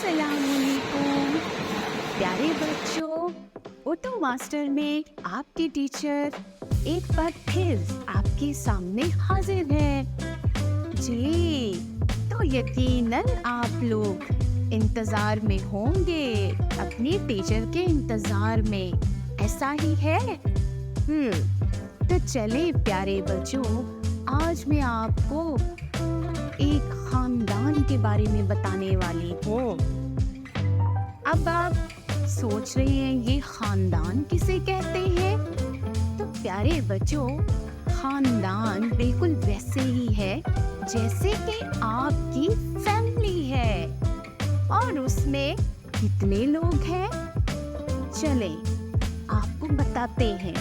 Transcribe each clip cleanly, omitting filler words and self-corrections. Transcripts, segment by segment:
अस्सलामुअलैकुम प्यारे बच्चों, ऑटो मास्टर में आपके टीचर एक बार फिर आपके सामने हाजिर है। जी, तो यकीनन आप लोग इंतजार में होंगे, अपने टीचर के इंतजार में, ऐसा ही है। तो चले प्यारे बच्चों, आज मैं आपको एक खानदान के बारे में बताने वाली हूँ। अब आप सोच रहे हैं ये खानदान किसे कहते हैं? तो प्यारे बच्चों, खानदान बिल्कुल वैसे ही है जैसे कि आपकी फैमिली है। और उसमें कितने लोग हैं? चले आपको बताते हैं।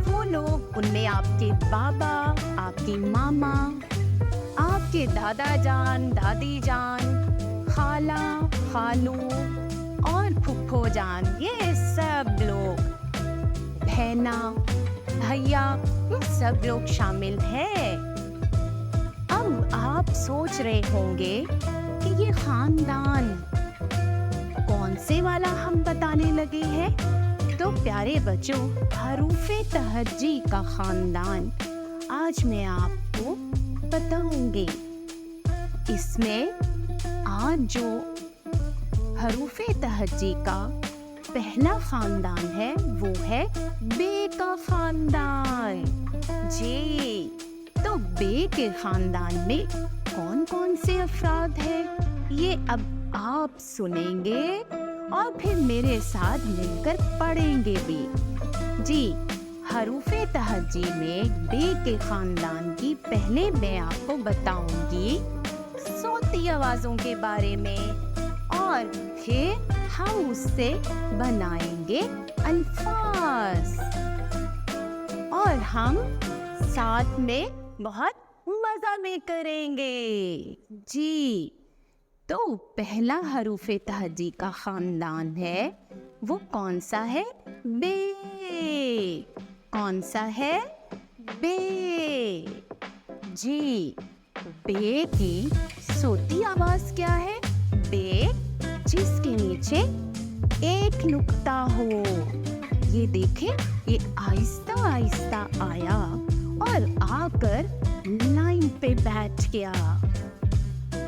वो लोग, उनमें आपके बाबा, आपकी मामा, आपके दादा जान, दादी जान, खाला, खालू और फुफ्फो जान, ये सब लोग, बहना, भैया, ये सब लोग शामिल हैं। अब आप सोच रहे होंगे कि ये खानदान कौन से वाला हम बताने लगे हैं। तो प्यारे बच्चों, हरूफे तहज्जी का खानदान आज मैं आपको बताऊंगी। इसमें आज जो हरूफे तहज्जी का पहला खानदान है वो है बे का खानदान। जी, तो बे के खानदान में कौन कौन से अफराद हैं ये अब आप सुनेंगे और फिर मेरे साथ मिलकर पढ़ेंगे भी। जी, हरूफे तहज्जी में बे के खानदान की पहले मैं आपको बताऊंगी सोती आवाजों के बारे में, और फिर हम उससे बनाएंगे अल्फाज, और हम साथ में बहुत मजा में करेंगे। जी, तो पहला हरूफे तहज्जी का खानदान है, वो कौन सा है? बे। कौन सा है? बे। जी, बे की सोती आवाज क्या है? बे, जिसके नीचे एक नुक्ता हो। ये देखें, ये आहिस्ता आहिस्ता आया और आकर लाइन पे बैठ गया।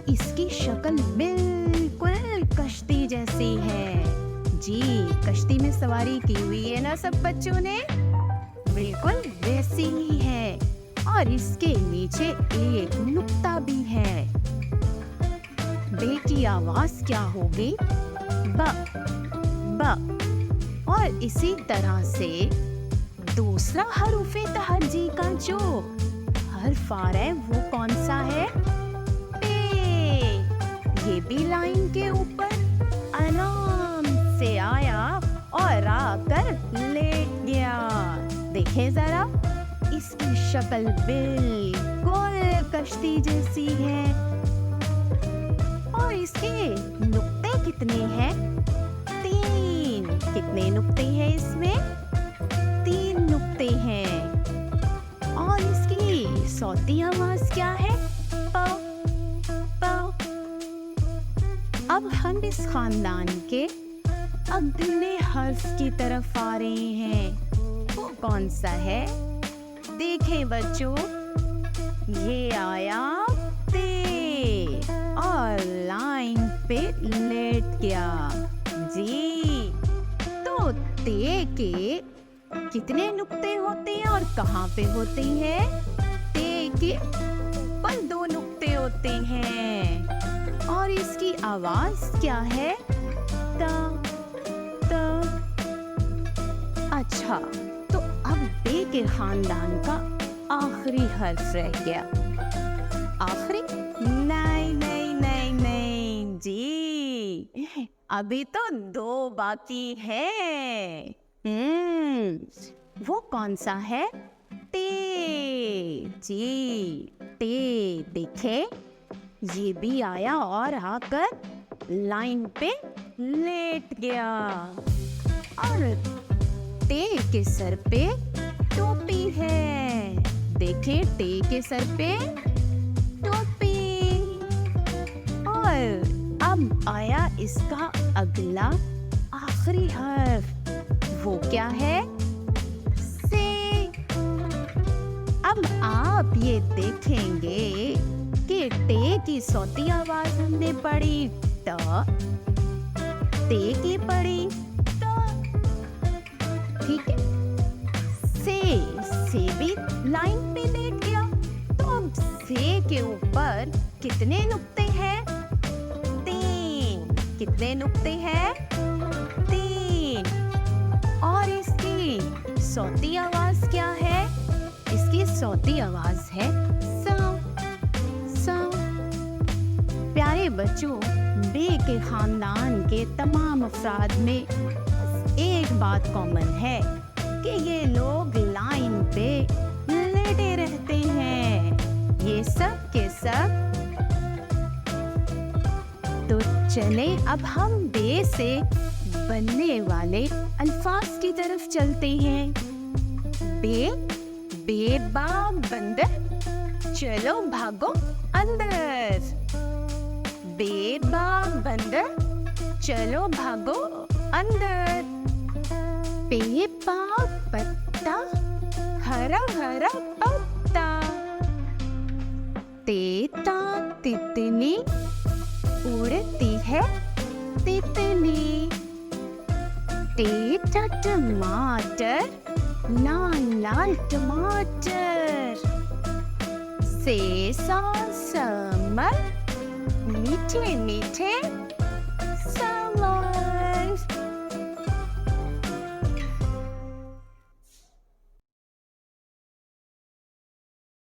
इसकी शक्ल बिल्कुल कश्ती जैसी है। जी, कश्ती में सवारी की हुई है ना सब बच्चों ने? बिल्कुल वैसी ही है, और इसके नीचे एक नुक्ता भी है। बे की आवाज क्या होगी? ब। ब। और इसी तरह से दूसरा हरूफे तहज्जी का जो हर्फ आ रहा है वो कौन सा है? पे। ये भी लाइन के ऊपर आराम से आया और आकर लेट गया। देखें जरा, इसकी शक्ल बिल्कुल कश्ती जैसी है, और इसके नुक्ते कितने हैं? 3। कितने नुक्ते हैं इसमें? 3 नुक्ते हैं। और इसकी सौती आवाज क्या है? प। प। अब हम इस खानदान के अगले हर्फ की तरफ आ रहे हैं। वो कौन सा है? देखें बच्चों, ये आया ते और लाइन पे लेट गया। जी, तो ते के कितने नुक्ते होते हैं और कहाँ पे होते हैं? ते के ऊपर 2 नुक्ते होते हैं, और इसकी आवाज क्या है? ता। ता। अच्छा, तो अब बे के खानदान का आखिरी हर्फ रह गया। आखिरी? नहीं नहीं नहीं नहीं जी, अभी तो 2 बाकी है। वो कौन सा है? ते। जी, ते। देखे, ये भी आया और आकर लाइन पे लेट गया, और टे के सर पे टोपी है। देखे, टे के सर पे टोपी। और अब अब आया इसका अगला आखिरी हर्फ, वो क्या है? से। अब आप ये देखेंगे कि टे की सौती आवाज हमने पढ़ी ट, ते की पढ़ी ट, ठीक है। से भी लाइन पे लेट गया, तो अब से के ऊपर कितने नुक्ते हैं? 3। कितने नुक्ते हैं? 3। और इसकी सौती आवाज क्या है? इसकी सौती आवाज है स। प्यारे बच्चों, बे के खानदान के तमाम अफराद में एक बात कॉमन है कि ये लोग लाइन पे लेटे रहते हैं, ये सब के सब। तो चले अब हम बे से बनने वाले अल्फाज की तरफ चलते हैं। बे, बेबा बंदर, चलो भागो अंदर। बेबा बंदर, चलो भागो अंदर। पेपा पत्ता, हरा हरा पत्ता। तेता तितली, उड़ती है तितली। टेटा टमाटर, लाल लाल टमाटर। सेसा समर, मीठे मीठे